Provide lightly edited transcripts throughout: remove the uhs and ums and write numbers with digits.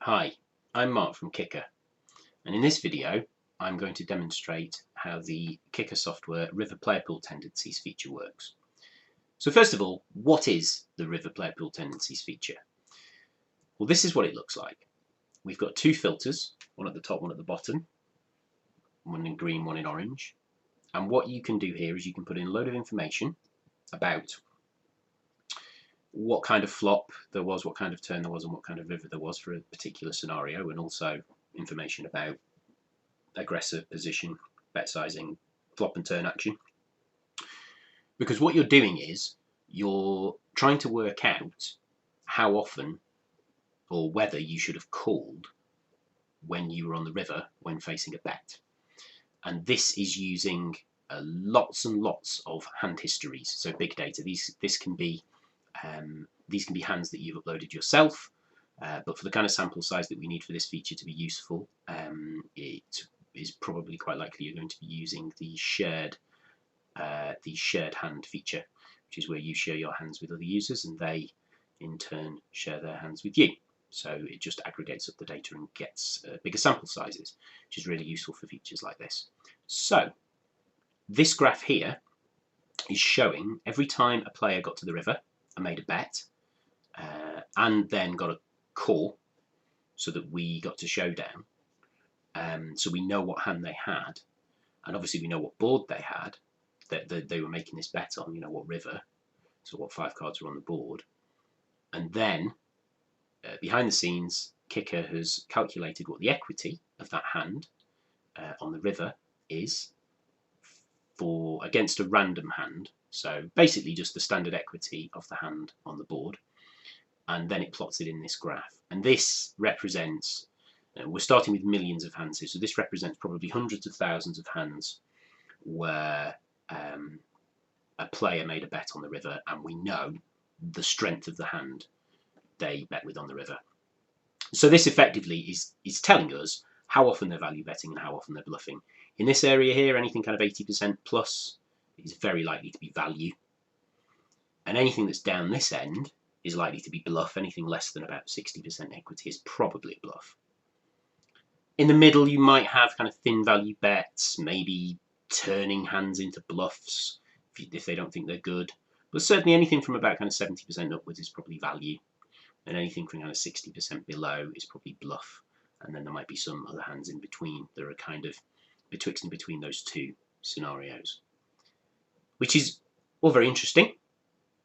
Hi, I'm Mark from Kicker, and in this video I'm going to demonstrate how the Kicker software River Player Pool Tendencies feature works. So first of all, what is the River Player Pool Tendencies feature? Well, this is what it looks like. We've got two filters, one at the top, one at the bottom, one in green, one in orange. And what you can do here is you can put in a load of information about what kind of flop there was, what kind of turn there was, and what kind of river there was for a particular scenario, and also information about aggressor position, bet sizing, flop and turn action. Because what you're doing is you're trying to work out how often or whether you should have called when you were on the river when facing a bet. And this is using lots and lots of hand histories, so big data. These can be hands that you've uploaded yourself, but for the kind of sample size that we need for this feature to be useful, it is probably quite likely you're going to be using the shared hand feature, which is where you share your hands with other users and they in turn share their hands with you. So it just aggregates up the data and gets bigger sample sizes, which is really useful for features like this. So this graph here is showing every time a player got to the river and made a bet and then got a call, so that we got to showdown. So we know what hand they had, and obviously we know what board they had that they were making this bet on, you know, what river, so what 5 cards were on the board. And then behind the scenes, Kicker has calculated what the equity of that hand on the river is for against a random hand, so basically just the standard equity of the hand on the board, and then it plots it in this graph. And this represents, we're starting with millions of hands here, so this represents probably hundreds of thousands of hands where a player made a bet on the river and we know the strength of the hand they bet with on the river. So this effectively is telling us how often they're value betting and how often they're bluffing. In this area here, anything kind of 80% plus is very likely to be value, and anything that's down this end is likely to be bluff. Anything less than about 60% equity is probably a bluff. In the middle, you might have kind of thin value bets, maybe turning hands into bluffs if they don't think they're good. But certainly anything from about kind of 70% upwards is probably value, and anything from kind of 60% below is probably bluff. And then there might be some other hands in between that are kind of betwixt and between those two scenarios, which is all very interesting.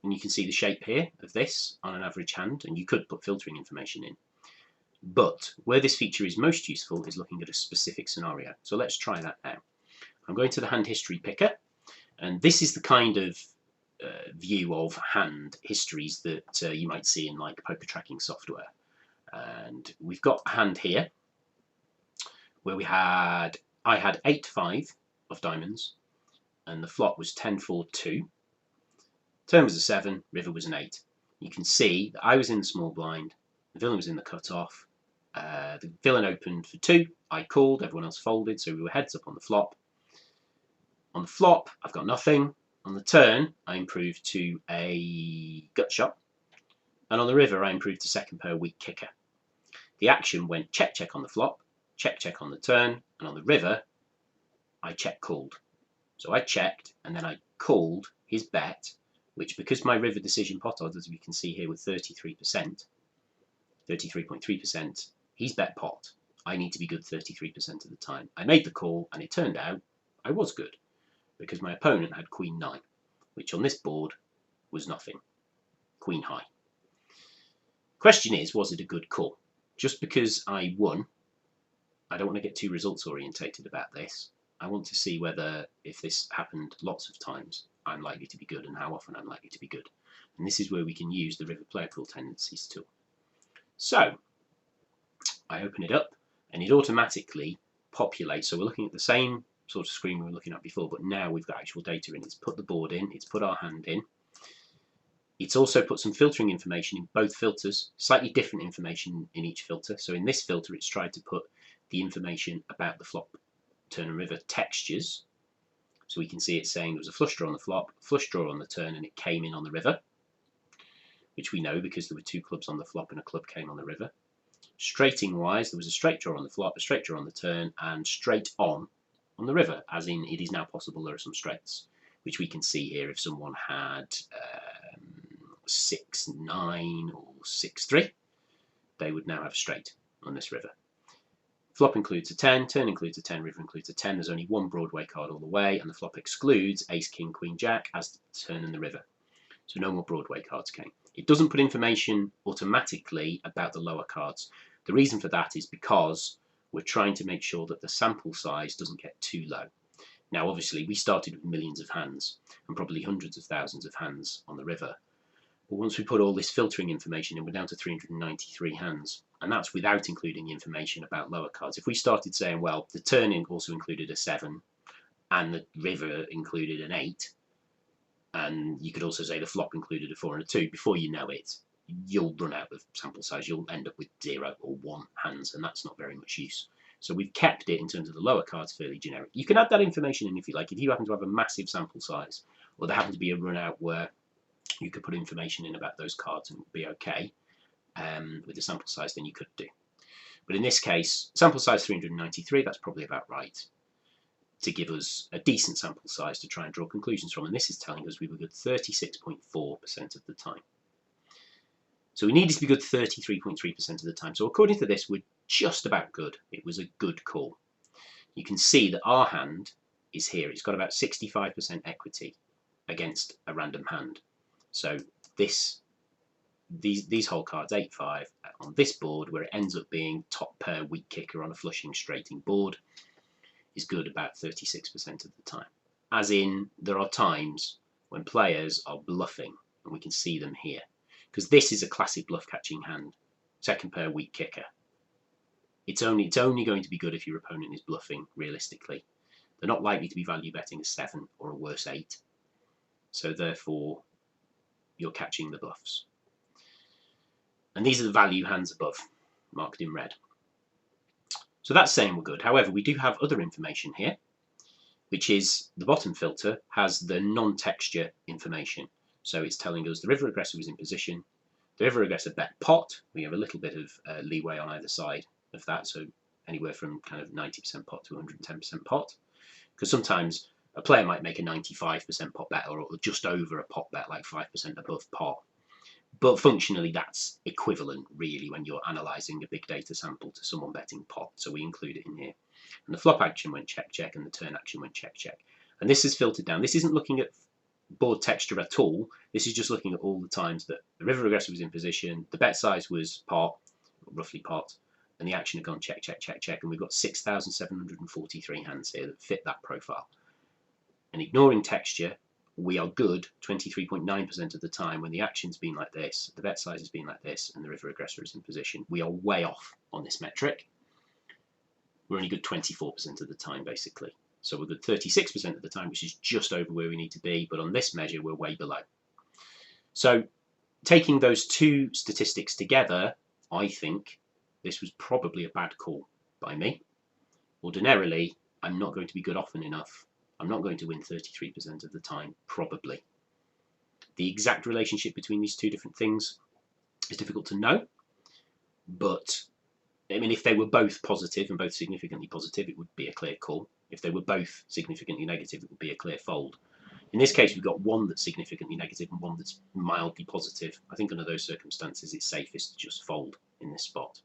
And you can see the shape here of this on an average hand, and you could put filtering information in. But where this feature is most useful is looking at a specific scenario. So let's try that now. I'm going to the hand history picker, and this is the kind of view of hand histories that you might see in like poker tracking software. And we've got a hand here where I had 8-5 of diamonds, and the flop was 10-4-2. Turn was a 7, river was an 8. You can see that I was in the small blind, the villain was in the cutoff. The villain opened for 2, I called, everyone else folded, so we were heads up on the flop. On the flop, I've got nothing. On the turn, I improved to a gut shot. And on the river, I improved to second pair weak kicker. The action went check, check on the flop, check, check on the turn, and on the river, I check called. So I checked, and then I called his bet, which, because my river decision pot odds, as we can see here, with 33%, 33.3%, he's bet pot. I need to be good 33% of the time. I made the call, and it turned out I was good, because my opponent had queen 9, which on this board was nothing. Queen high. Question is, was it a good call? Just because I won, I don't want to get too results orientated about this. I want to see whether, if this happened lots of times, I'm likely to be good, and how often I'm likely to be good. And this is where we can use the River Player Pool Tendencies tool. So I open it up, and it automatically populates. So we're looking at the same sort of screen we were looking at before, but now we've got actual data in. It's put the board in, it's put our hand in. It's also put some filtering information in both filters, slightly different information in each filter. So in this filter, it's tried to put the information about the flop, turn and river textures. So we can see it saying there was a flush draw on the flop, flush draw on the turn, and it came in on the river, which we know because there were 2 clubs on the flop and a club came on the river. Straighting wise, there was a straight draw on the flop, a straight draw on the turn, and straight on the river, as in it is now possible there are some straights, which we can see here if someone had 6-9 or 6-3, they would now have a straight on this river. Flop includes a 10, turn includes a 10, river includes a 10. There's only one Broadway card all the way, and the flop excludes ace, king, queen, jack as the turn and the river. So no more Broadway cards came. It doesn't put information automatically about the lower cards. The reason for that is because we're trying to make sure that the sample size doesn't get too low. Now, obviously, we started with millions of hands and probably hundreds of thousands of hands on the river. But once we put all this filtering information in, we're down to 393 hands. And that's without including information about lower cards. If we started saying, well, the turn also included a 7 and the river included an 8, and you could also say the flop included a 4 and a 2, before you know it, you'll run out of sample size. You'll end up with 0 or 1 hands, and that's not very much use. So we've kept it, in terms of the lower cards, fairly generic. You can add that information in if you like. If you happen to have a massive sample size, or there happen to be a run out where you could put information in about those cards and it would be okay with the sample size, then you could do. But in this case, sample size 393, that's probably about right to give us a decent sample size to try and draw conclusions from. And this is telling us we were good 36.4% of the time. So we needed to be good 33.3% of the time. So according to this, we're just about good. It was a good call. You can see that our hand is here. It's got about 65% equity against a random hand. So these whole cards, 8-5, on this board, where it ends up being top pair weak kicker on a flushing straighting board, is good about 36% of the time. As in, there are times when players are bluffing, and we can see them here. Because this is a classic bluff catching hand, second pair weak kicker. It's only going to be good if your opponent is bluffing, realistically. They're not likely to be value betting a 7 or a worse 8. So therefore, you're catching the bluffs. And these are the value hands above, marked in red. So that's saying we're good. However, we do have other information here, which is the bottom filter has the non-texture information. So it's telling us the river aggressor was in position. The river aggressor bet pot. We have a little bit of leeway on either side of that, so anywhere from kind of 90% pot to 110% pot. Because sometimes a player might make a 95% pot bet, or just over a pot bet, like 5% above pot. But functionally, that's equivalent, really, when you're analysing a big data sample to someone betting pot. So we include it in here. And the flop action went check, check, and the turn action went check, check. And this is filtered down. This isn't looking at board texture at all. This is just looking at all the times that the river aggressor was in position, the bet size was pot, roughly pot, and the action had gone check, check, check, check. And we've got 6,743 hands here that fit that profile. And ignoring texture, we are good 23.9% of the time when the action's been like this, the bet size has been like this, and the river aggressor is in position. We are way off on this metric. We're only good 24% of the time, basically. So we're good 36% of the time, which is just over where we need to be, but on this measure, we're way below. So taking those two statistics together, I think this was probably a bad call by me. Ordinarily, I'm not going to be good often enough. I'm not going to win 33% of the time, probably. The exact relationship between these two different things is difficult to know, but I mean, if they were both positive and both significantly positive, it would be a clear call. If they were both significantly negative, it would be a clear fold. In this case, we've got one that's significantly negative and one that's mildly positive. I think under those circumstances, it's safest to just fold in this spot.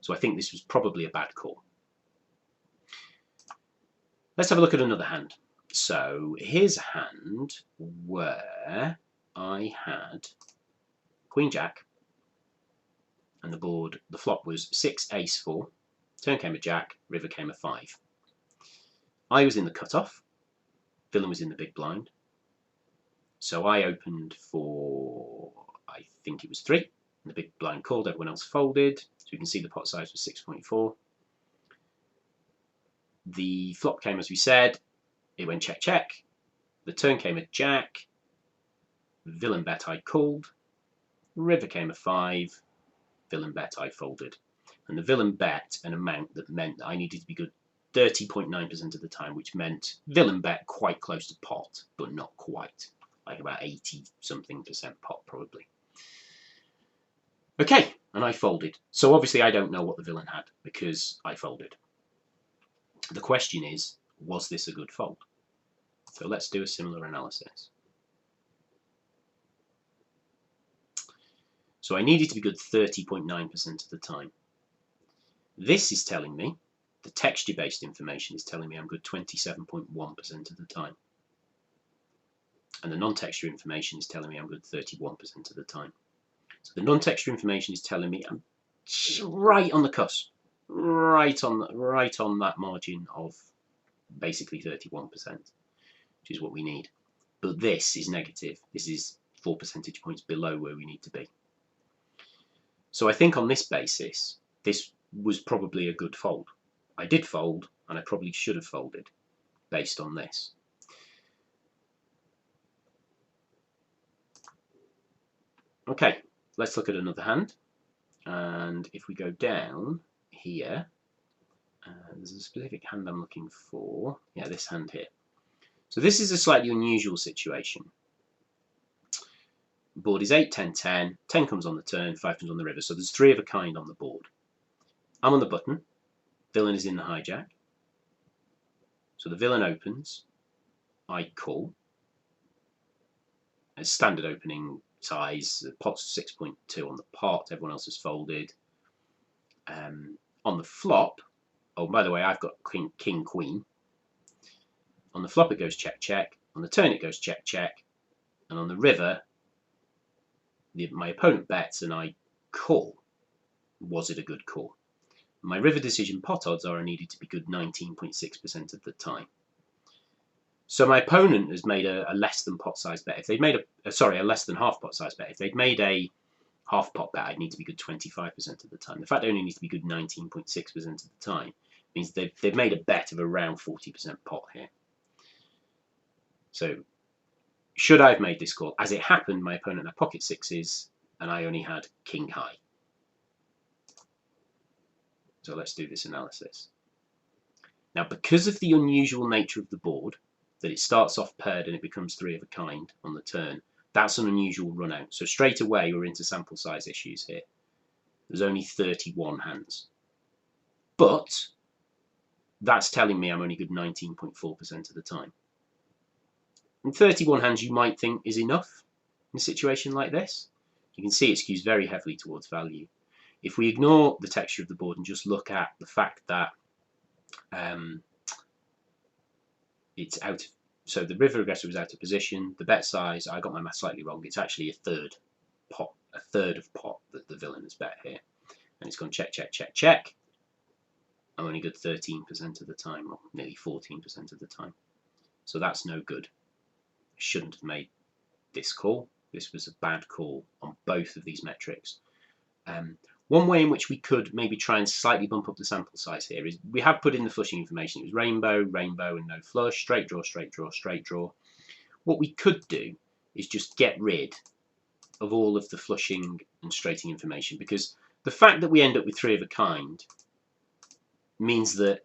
So I think this was probably a bad call. Let's have a look at another hand. So here's a hand where I had Queen Jack, and the board, the flop was 6 Ace 4, turn came a Jack, river came a 5. I was in the cutoff, villain was in the big blind, so I opened for, I think it was 3, and the big blind called, everyone else folded, so you can see the pot size was 6.4. The flop came as we said, it went check, check. The turn came a Jack, villain bet I called, river came a 5, villain bet I folded. And the villain bet an amount that meant that I needed to be good 30.9% of the time, which meant villain bet quite close to pot, but not quite, like about 80-something% pot probably. Okay, and I folded. So obviously I don't know what the villain had because I folded. The question is, was this a good fold? So let's do a similar analysis. So I needed to be good 30.9% of the time. This is telling me, the texture-based information is telling me I'm good 27.1% of the time. And the non-texture information is telling me I'm good 31% of the time. So the non-texture information is telling me I'm right on the cusp, right on that margin of basically 31%, which is what we need. But this is negative. This is 4 percentage points below where we need to be. So I think on this basis, this was probably a good fold. I did fold, and I probably should have folded based on this. Okay, let's look at another hand. And if we go down here, there's a specific hand I'm looking for. Yeah, this hand here. So this is a slightly unusual situation. Board is 8, 10, 10. 10 comes on the turn, 5 comes on the river. So there's 3 of a kind on the board. I'm on the button. Villain is in the hijack. So the villain opens. I call. A standard opening size. The pot's 6.2 on the pot. Everyone else has folded. On the flop, oh, by the way, I've got king, queen. On the flop, it goes check, check. On the turn, it goes check, check. And on the river, my opponent bets and I call. Was it a good call? My river decision pot odds are I needed to be good 19.6% of the time. So my opponent has made a less than pot size bet. If they'd made a less than half pot size bet. If they'd made a half pot bet, I'd need to be good 25% of the time. The fact I only need to be good 19.6% of the time means they've made a bet of around 40% pot here. So should I have made this call? As it happened, my opponent had pocket sixes and I only had king high. So let's do this analysis. Now, because of the unusual nature of the board, that it starts off paired and it becomes 3 of a kind on the turn, that's an unusual run out. So straight away, we're into sample size issues here. There's only 31 hands. But that's telling me I'm only good 19.4% of the time. And 31 hands you might think is enough in a situation like this. You can see it skews very heavily towards value. If we ignore the texture of the board and just look at the fact that it's out of, so the river aggressor was out of position, the bet size, I got my math slightly wrong, it's actually a third of pot that the villain has bet here. And it's gone check, check, check, check. I'm only good 13% of the time, or nearly 14% of the time. So that's no good. I shouldn't have made this call. This was a bad call on both of these metrics. One way in which we could maybe try and slightly bump up the sample size here is we have put in the flushing information. It was rainbow, rainbow, and no flush, straight draw, straight draw, straight draw. What we could do is just get rid of all of the flushing and straighting information, because the fact that we end up with 3 of a kind means that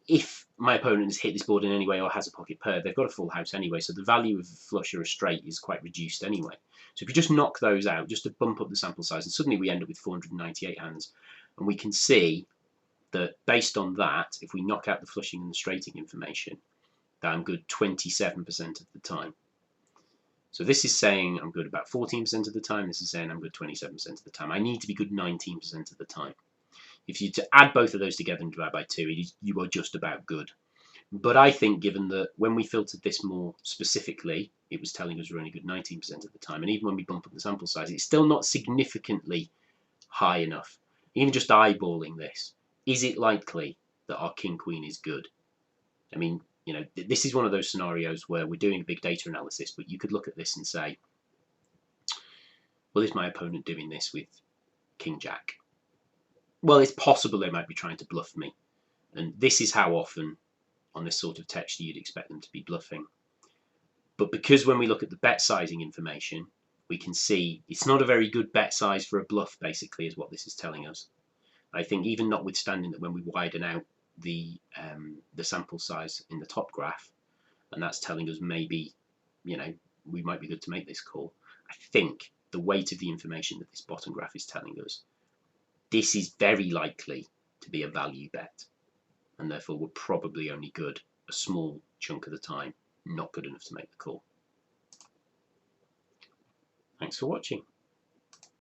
if my opponent has hit this board in any way or has a pocket pair, they've got a full house anyway, so the value of a flush or a straight is quite reduced anyway. So if you just knock those out, just to bump up the sample size, and suddenly we end up with 498 hands, and we can see that based on that, if we knock out the flushing and the straighting information, that I'm good 27% of the time. So this is saying I'm good about 14% of the time, this is saying I'm good 27% of the time. I need to be good 19% of the time. If you to add both of those together and divide by 2, you are just about good. But I think given that when we filtered this more specifically, it was telling us we're only good 19% of the time. And even when we bump up the sample size, it's still not significantly high enough. Even just eyeballing this, is it likely that our king-queen is good? I mean, you know, this is one of those scenarios where we're doing big data analysis, but you could look at this and say, well, is my opponent doing this with king-jack? Well, it's possible they might be trying to bluff me. And this is how often on this sort of texture you'd expect them to be bluffing. But because when we look at the bet sizing information, we can see it's not a very good bet size for a bluff, basically, is what this is telling us. I think even notwithstanding that when we widen out the sample size in the top graph, and that's telling us maybe, you know, we might be good to make this call, I think the weight of the information that this bottom graph is telling us This is very likely to be a value bet, and therefore we're probably only good a small chunk of the time, not good enough to make the call. Thanks for watching.